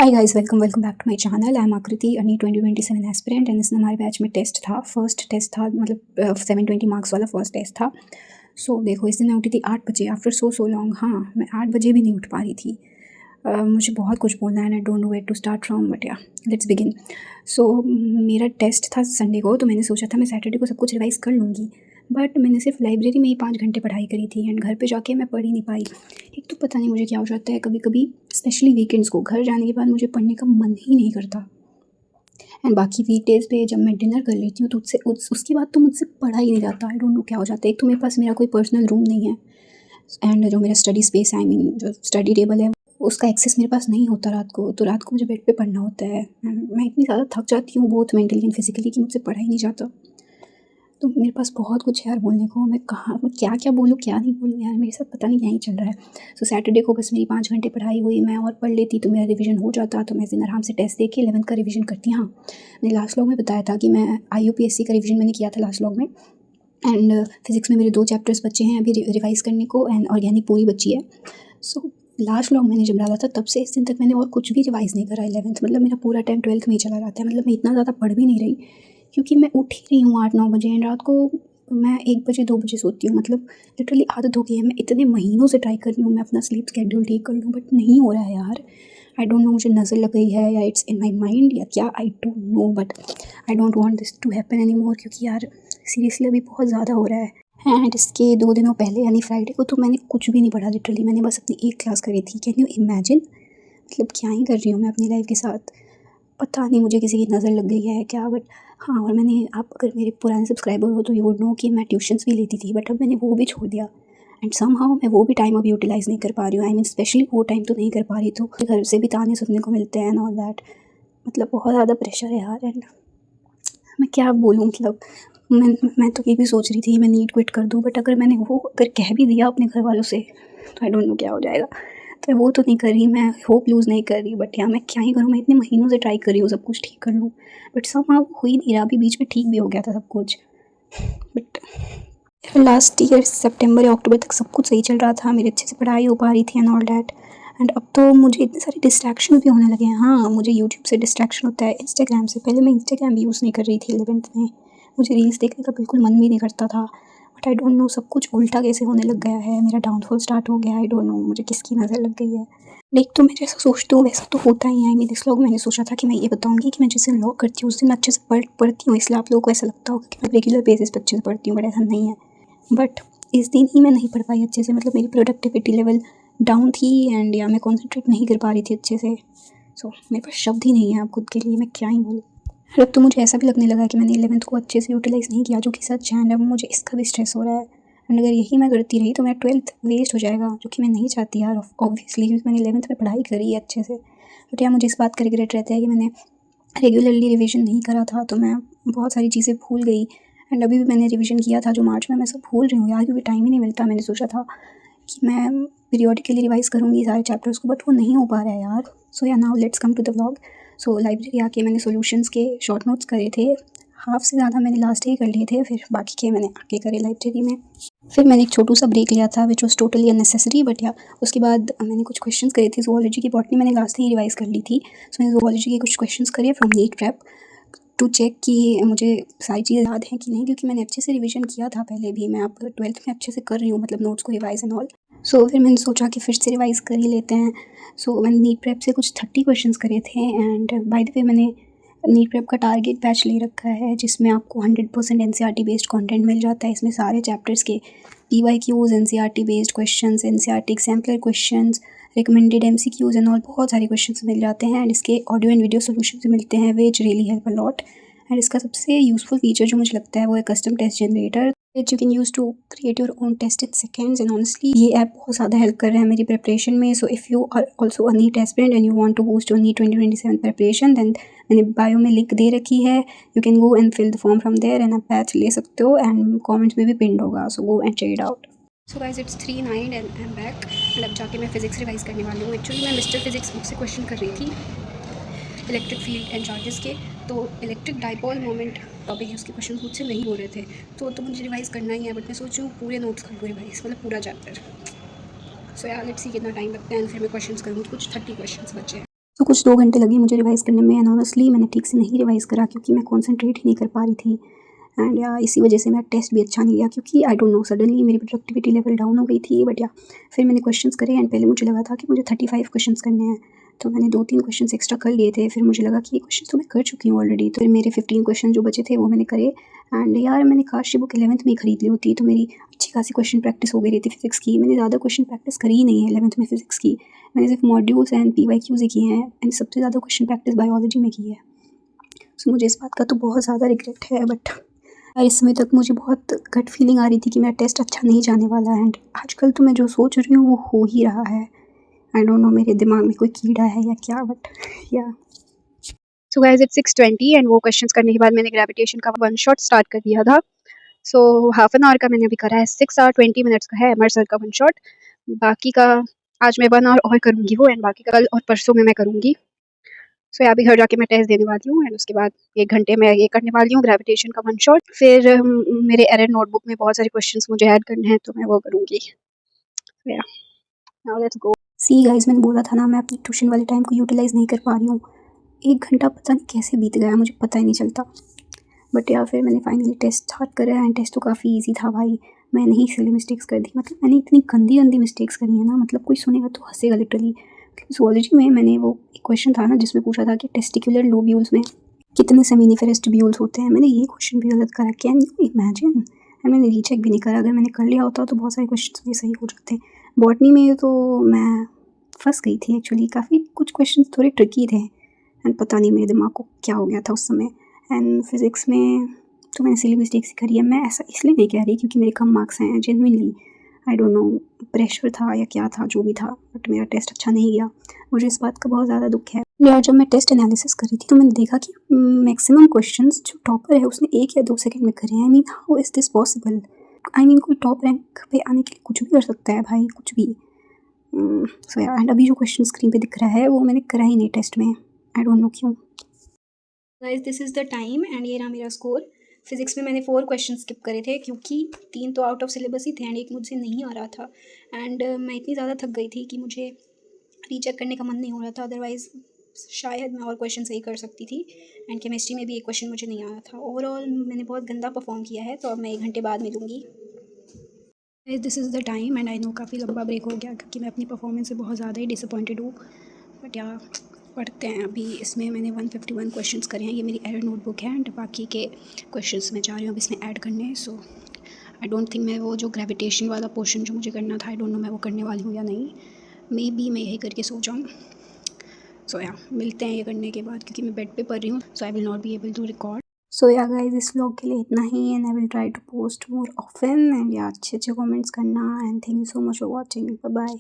Hi guys, welcome back to my channel. I am Aakriti, अनी 2027 aspirant and इसमें हमारे batch में टेस्ट था, फर्स्ट टेस्ट था, मतलब 720 मार्क्स वाला फर्स्ट टेस्ट था। सो देखो, इस दिन मैं उठी थी 8 बजे आफ्टर सो लॉन्ग। हाँ, मैं 8 बजे भी नहीं उठ पा रही थी। मुझे बहुत कुछ बोलना है and I don't know where to start from, but yeah let's begin. So मेरा टेस्ट था संडे को, तो मैंने सोचा था मैं सैटरडे को सब कुछ रिवाइज़ कर लूँगी, बट मैंने सिर्फ लाइब्रेरी में ही 5 घंटे पढ़ाई करी थी एंड घर पे जाके मैं पढ़ ही नहीं पाई। एक तो पता नहीं मुझे क्या हो जाता है, कभी कभी स्पेशली वीकेंड्स को घर जाने के बाद मुझे पढ़ने का मन ही नहीं करता। एंड बाकी वीकडेज़ पे जब मैं डिनर कर लेती हूँ तो उसके बाद तो मुझसे पढ़ा ही नहीं जाता। आई डोंट नो क्या हो जाता है। एक तो मेरे पास मेरा कोई पर्सनल रूम नहीं है एंड जो मेरा स्टडी स्पेस है, आई मीन जो स्टडी टेबल है, उसका एक्सेस मेरे पास नहीं होता रात को। तो रात को मुझे बेड पे पढ़ना होता है। मैं इतनी ज़्यादा थक जाती हूँ बोथ मेंटली एंड फिजिकली कि मुझसे पढ़ा ही नहीं जाता। तो मेरे पास बहुत कुछ है यार बोलने को। मैं क्या क्या बोलूँ, क्या नहीं बोलूँ यार, मेरे साथ पता नहीं क्या ही चल रहा है। सो सैटरडे को बस मेरी 5 घंटे पढ़ाई हुई, मैं और पढ़ लेती तो मेरा रिवीजन हो जाता। तो मैं इस दिन आराम से टेस्ट दे के 11th का रिवीजन करती। हाँ, मैंने लास्ट व्लॉग में बताया था कि मैं IUPSC का रिवीजन मैंने किया था लास्ट व्लॉग में। एंड फिज़िक्स में मेरे 2 चैप्टर्स बचे हैं अभी रिवाइज़ करने को एंड ऑर्गेनिक पूरी बची है। सो लास्ट व्लॉग मैंने जब डाला था तब से इस दिन तक मैंने और कुछ भी रिवाइज़ नहीं करा 11th, मतलब मेरा पूरा टाइम 12th में ही चला जाता है। मतलब मैं इतना ज़्यादा पढ़ भी नहीं रही क्योंकि मैं उठ ही रही हूँ 8-9 बजे एंड रात को मैं 1 बजे 2 बजे सोती हूँ। मतलब लिटरली आदत हो गई है। मैं इतने महीनों से ट्राई कर रही हूँ मैं अपना स्लीप स्केड्यूल ठीक कर लूँ, बट नहीं हो रहा है यार। आई डोंट नो, मुझे नज़र लग गई है या इट्स इन माई माइंड या क्या, I don't know, but I don't want this to happen anymore, क्योंकि यार सीरियसली अभी बहुत ज़्यादा हो रहा है। एंड इसके 2 दिनों पहले यानी फ्राइडे को तो मैंने कुछ भी नहीं पढ़ा। लिटरली मैंने बस अपनी एक क्लास करी थी। Can you imagine? मतलब क्या ही कर रही हूँ मैं अपनी लाइफ के साथ। पता नहीं मुझे किसी की नज़र लग गई है क्या, बट हाँ, और मैंने, आप अगर मेरे पुराने सब्सक्राइबर हो तो यू वुड नो कि मैं ट्यूशन्स भी लेती थी, बट अब मैंने वो भी छोड़ दिया एंड समहाउ मैं वो भी टाइम अब यूटिलाइज़ नहीं कर पा रही हूँ। आई मीन स्पेशली वो टाइम तो नहीं कर पा रही। तो घर से भी ताने सुनने को मिलते हैं एंड ऑल दैट। मतलब बहुत ज़्यादा प्रेशर है यार। एंड मैं क्या बोलूँ, मतलब मैं तो ये भी सोच रही थी मैं नीट क्विट कर दूँ, बट अगर मैंने वो अगर कह भी दिया अपने घर वालों से तो आई डोंट नो क्या हो जाएगा। तो वो तो नहीं कर रही, मैं होप लूज़ नहीं कर रही, बट यार मैं क्या ही करूँ। मैं इतने महीनों से ट्राई कर रही हूँ सब कुछ ठीक कर लूँ, बट समहाउ हो ही नहीं रहा। अभी बीच में ठीक भी हो गया था सब कुछ, बट लास्ट ईयर सितंबर या अक्टूबर तक सब कुछ सही चल रहा था, मेरी अच्छे से पढ़ाई हो पा रही थी एंड ऑल डैट। एंड अब तो मुझे इतने सारे डिस्ट्रैक्शन भी होने लगे हैं। हाँ, मुझे यूट्यूब से डिस्ट्रैक्शन होता है, इंस्टाग्राम से। पहले मैं इंस्टाग्राम भी यूज़ नहीं कर रही थी 11th में, मुझे रील्स देखने का बिल्कुल मन भी नहीं करता था, बट आई डोंट नो सब कुछ उल्टा कैसे होने लग गया है। मेरा डाउनफॉल स्टार्ट हो गया। आई डोंट नो मुझे किसकी नज़र लग गई है। देख, तो मैं जैसा सोचती हूँ वैसा तो होता ही है। आई मीन इस व्लॉग मैंने सोचा था कि मैं ये बताऊँगी कि मैं जिस दिन व्लॉग करती हूँ उस दिन अच्छे से पढ़ती हूँ, इसलिए आप लोगों को ऐसा लगता होगा कि मैं रेगुलर बेसिस पर अच्छे से पढ़ती हूँ, बट ऐसा नहीं है। बट इस दिन ही मैं नहीं पढ़ पाई अच्छे से। मतलब मेरी प्रोडक्टिविटी लेवल डाउन थी एंड या मैं कॉन्सेंट्रेट नहीं कर पा रही थी अच्छे से। सो मेरे पास शब्द ही नहीं है अब खुद के लिए, मैं क्या ही बोलूँ। अब तो मुझे ऐसा भी लगने लगा कि मैंने 11th को अच्छे से यूटिलाइज़ नहीं किया, जो कि सच है। एंड अब मुझे इसका भी स्ट्रेस हो रहा है एंड अगर यही मैं करती रही तो मेरा 12th वेस्ट हो जाएगा, जो कि मैं नहीं चाहती यार ऑब्वियसली, क्योंकि मैंने 11th में पढ़ाई करी है अच्छे से। बट यार मुझे इस बात का रिग्रेट रहता है कि मैंने रेगुलरली रिवीजन नहीं करा था, तो मैं बहुत सारी चीज़ें भूल गई। एंड अभी भी मैंने रिवीजन किया था जो मार्च में, मैं सब भूल रही हूँ यार, क्योंकि टाइम ही नहीं मिलता। मैंने सोचा था कि मैं पीरियोडिकली रिवाइज़ करूँगी सारे चैप्टर्स को, बट वो नहीं हो पा रहा है यार। So yeah now let's come to the vlog. So library आके मैंने सॉल्यूशंस के शॉर्ट नोट्स करे थे, हाफ से ज़्यादा मैंने लास्ट ही कर लिए थे, फिर बाकी के मैंने आके करे लाइब्रेरी में। फिर मैंने एक छोटू सा ब्रेक लिया था which was totally unnecessary, but या उसके बाद मैंने कुछ क्वेश्चंस करे थे। ज़ूलॉजी की बॉटनी मैंने लास्ट ही रिवाइज़ कर ली थी। सो मैंने ज़ूलॉजी के कुछ क्वेश्चंस करे from NEET prep to check कि मुझे सारी चीज़ें याद हैं कि नहीं, क्योंकि मैंने अच्छे से रिवीजन किया था पहले भी। मैं अब 12th में अच्छे से कर रही हूँ, मतलब नोट्स को रिवाइज़ एंड ऑल। सो फिर मैंने सोचा कि फिर से रिवाइज़ कर ही लेते हैं। सो मैंने नीट प्रेप से कुछ 30 क्वेश्चंस करे थे एंड बाय द वे मैंने नीट प्रेप का टारगेट बैच ले रखा है जिसमें आपको 100% NCERT बेस्ड कंटेंट मिल जाता है। इसमें सारे चैप्टर्स के PYQs, NCERT based questions, NCERT exemplar questions, recommended MCQs and all, बहुत सारे क्वेश्चंस मिल जाते हैं। एंड इसके ऑडियो एंड वीडियो सोल्यूशन भी मिलते हैं which really help a lot. And इसका सबसे यूज़फुल फीचर जो मुझे लगता है वो है custom test generator, which you can use to create your own test in seconds. And honestly ये ऐप बहुत ज़्यादा हेल्प कर रहा है मेरी प्रिपरेशन में। So if you are also a NEET aspirant and you want to boost your NEET 2027 preparation, then मैंने bio में लिंक दे रखी है, you can go and fill the form from there and आप बैच ले सकते हो एंड कॉमेंट्स में भी पिंड होगा। So go and check it out. So guys it's 3:09 and I am back and अब जाके मैं फिजिक्स रिवाइज़ करने वाली हूँ। एक्चुअली मैं मिस्टर फिजिक्स बुक से क्वेश्चन कर रही थी इलेक्ट्रिक फील्ड एंड चार्जेस के। तो इलेक्ट्रिक डाइपोल मोमेंट टॉपिक है, उसके क्वेश्चन मुझसे नहीं हो रहे थे, तो मुझे रिवाइज़ करना ही है। बट मैं सोच रही हूँ पूरे नोट्स कर लूँ रिवाइज़, मतलब पूरा चैप्टर। सो यार लेट्स सी कितना टाइम लगता है एंड फिर मैं क्वेश्चंस करूँगी। कुछ 30 क्वेश्चंस बचे हैं। तो कुछ 2 घंटे लगे मुझे रिवाइज़ करने में एंड ऑनेस्टली मैंने ठीक से नहीं रिवाइज़ करा क्योंकि मैं कॉन्संट्रेट ही नहीं कर पा रही थी एंड या इसी वजह से मेरा टेस्ट भी अच्छा नहीं गया क्योंकि आई डोंट नो सडनली मेरी प्रोडक्टिविटी लेवल डाउन हो गई थी बट या फिर मैंने क्वेश्चंस करे एंड पहले मुझे लगा था कि मुझे 35 क्वेश्चंस करने हैं तो मैंने 2-3 क्वेश्चंस एक्स्ट्रा कर लिए थे फिर मुझे लगा कि ये क्वेश्चन तो मैं कर चुकी हूँ ऑलरेडी तो फिर मेरे 15 क्वेश्चन जो बचे थे वो मैंने करे एंड यार मैंने काश ये बुक 11th में ही खरीद ली होती तो मेरी अच्छी खासी क्वेश्चन प्रैक्टिस हो गई रहती फिजिक्स की मैंने ज़्यादा क्वेश्चन प्रैक्टिस करी ही नहीं है 11th में फिजिक्स की मैंने सिर्फ मॉड्यूल्स एंड PYQs ही किए हैं एंड सबसे ज़्यादा क्वेश्चन प्रैक्टिस बायोलॉजी में की है सो मुझे इस बात का तो बहुत ज़्यादा रिग्रेट है बट इस समय तक मुझे बहुत गट फीलिंग आ रही थी कि मेरा टेस्ट अच्छा नहीं जाने वाला है एंड आजकल तो मैं जो सोच रही हूँ वो हो ही रहा है आई डोंट नो मेरे दिमाग में कोई कीड़ा है या क्या बट या सो गाइस इट्स 6:20 एंड वो क्वेश्चंस करने के बाद मैंने ग्रेविटेशन का वन शॉट स्टार्ट कर दिया था सो हाफ एन आवर का मैंने अभी करा है 6 आवर 20 मिनट्स का है अमर सर का वन शॉट बाकी का आज मैं 1 आवर और करूँगी वो एंड बाकी का कल और परसों में मैं करूँगी सो अभी घर जाके मैं टेस्ट देने वाली हूँ एंड उसके बाद 1 घंटे में ये करने वाली हूँ ग्रेविटेशन का वन शॉट फिर मेरे एरर नोटबुक में बहुत सारे क्वेश्चंस मुझे ऐड करने हैं तो मैं वो करूँगी now let's go see guys मैंने बोला था ना मैं अपनी ट्यूशन वाले टाइम को यूटिलाइज़ नहीं कर पा रही हूँ 1 घंटा पता नहीं कैसे बीत गया मुझे पता ही नहीं चलता बट यार फिर मैंने फाइनली टेस्ट स्टार्ट करा एंड टेस्ट तो काफ़ी इजी था भाई मैंने ही सिली मिस्टेक्स कर दी मतलब मैंने इतनी गंदी गंदी मिस्टेक्स करी है ना मतलब कोई सुनेगा तो हंसेगा लिटरली ज़ूलॉजी में मैंने वो एक क्वेश्चन था ना जिसमें पूछा था कि टेस्टिकुलर लोब्यूल्स में कितने सेमिनिफेरस ट्यूब्यूल्स होते हैं मैंने ये क्वेश्चन भी गलत करा कैन यू इमेजिन एंड मैंने रीचेक भी नहीं करा अगर मैंने कर लिया होता तो बहुत सारे क्वेश्चन भी सही हो जाते बॉटनी में तो मैं फंस गई थी एक्चुअली काफ़ी कुछ क्वेश्चन थोड़े ट्रिकी थे एंड पता नहीं मेरे दिमाग को क्या हो गया था उस समय एंड फिज़िक्स में तो मैंने सिली मिस्टेक्स ही करी है मैं ऐसा इसलिए नहीं कह रही क्योंकि मेरे कम मार्क्स हैं genuinely I don't no pressure था या क्या था जो भी था बट मेरा टेस्ट अच्छा नहीं गया मुझे इस बात का बहुत ज़्यादा दुख है यार जब मैं टेस्ट एनालिसिस करी थी तो मैंने देखा कि मैक्सिमम क्वेश्चंस जो टॉपर है उसने 1 या 2 सेकंड में करे हैं I mean how is this possible I mean कोई टॉप रैंक पे आने के लिए कुछ भी कर सकता है भाई कुछ भी सो यार एंड अभी जो क्वेश्चन स्क्रीन पे दिख रहा है वो मैंने करा ही नहीं टेस्ट में आई डोंट नो क्यों guys this is the time and ये रहा मेरा स्कोर फिज़िक्स में मैंने 4 क्वेश्चन स्किप करे थे क्योंकि 3 तो आउट ऑफ सिलेबस ही थे एंड एक मुझसे नहीं आ रहा था एंड मैं इतनी ज़्यादा थक गई थी कि मुझे रीचेक करने का मन नहीं हो रहा था अदरवाइज़ शायद मैं और क्वेश्चन सही कर सकती थी एंड केमिस्ट्री में भी एक क्वेश्चन मुझे नहीं आया था ओवरऑल मैंने बहुत गंदा परफॉर्म किया है तो अब मैं 1 घंटे बाद मिलूँगी this is the time and I know काफ़ी लंबा ब्रेक हो गया क्योंकि मैं अपनी परफॉर्मेंस से बहुत ज़्यादा ही डिसअपॉइंटेड हूँ बट यार पढ़ते हैं अभी इसमें मैंने 151 क्वेश्चंस करे हैं ये मेरी एरर नोटबुक है एंड बाकी के क्वेश्चंस मैं जा रही हूँ अब इसमें ऐड करने सो आई डोंट थिंक मैं वो जो ग्रेविटेशन वाला पोर्शन जो मुझे करना था आई डोंट नो मैं वो करने वाली हूँ या नहीं मे बी मैं यही करके सो जाऊँ सो या मिलते हैं ये करने के बाद क्योंकि मैं बेड पे पढ़ रही हूँ so I will not be able to record so yeah guys इस व्लॉग के लिए इतना ही and I will try to post more often and yeah अच्छे कमेंट्स करना and thank you so much for watching bye bye